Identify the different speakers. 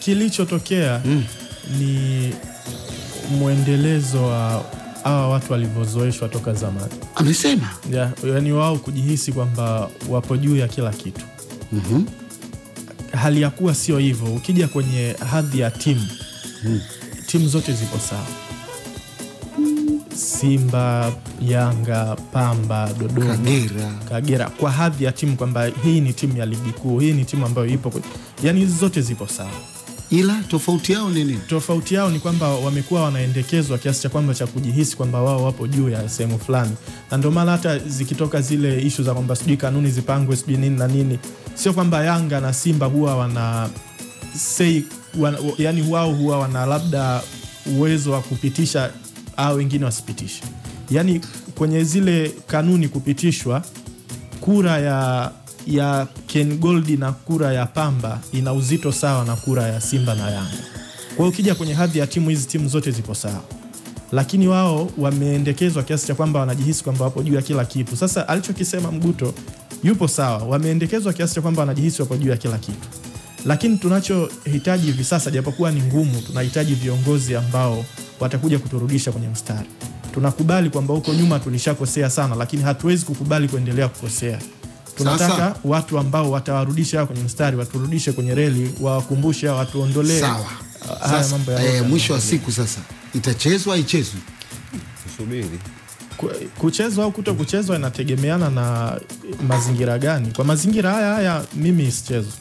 Speaker 1: Kilichotokea ni muendelezo wa hawa watu walivyozoeshwa toka zamani.
Speaker 2: Amesema
Speaker 1: yani wao kujihisi kwamba wapo juu ya kila kitu. Hali ya kuwa sio hivyo. Ukija kwenye hadhi ya timu, timu zote zipo sawa. Simba, Yanga, Pamba, Dodoma, Kagera, kwa hadhi ya timu kwamba hii ni timu ya ligi kuu, hii ni timu ambayo ipo, yani hizo zote zipo sawa.
Speaker 2: Ila tofauti yao ni nini?
Speaker 1: Tofauti yao ni kwamba wamekuwa wanaendekezwa kiasi cha kwamba cha kujihisi kwamba wao wapo juu ya sehemu fulani. Na ndio maana hata zikitoka zile issue za kwamba sijui kanuni zipangwe sijui nini na nini, sio kwamba Yanga na Simba huwa wana yani wao huwa wana labda uwezo wa kupitisha au wengine wasipitishe. Yani kwenye zile kanuni kupitishwa, kura ya Ken Gold na kura ya Pamba ina uzito sawa na kura ya Simba na Yanga. Kwa hiyo ukija kwenye hadhi ya timu, hizi timu zote zipo sawa. Lakini wao wameendekezwa kiasi cha kwamba wanajihisi kwamba wapo juu ya kila kitu. Sasa alichokisema Mguto yupo sawa. Wameendekezwa kiasi cha kwamba wanajihisi wapo juu ya kila kitu. Lakini tunachohitaji hivi sasa, japokuwa ni ngumu, tunahitaji viongozi ambao watakuja kuturudisha kwenye mstari. Tunakubali kwamba huko nyuma tulishakosea sana, lakini hatuwezi kukubali kuendelea kukosea. Tunataka watu ambao watawarudisha kwenye mstari, waturudishe kwenye reli, wawakumbushe, watuondolee haya mambo ya
Speaker 2: mwisho wa siku. Sasa itachezwa ichezwe,
Speaker 3: tusubiri.
Speaker 1: Kuchezwa au kuto kuchezwa inategemeana na mazingira gani. Kwa mazingira haya mimi isichezwe.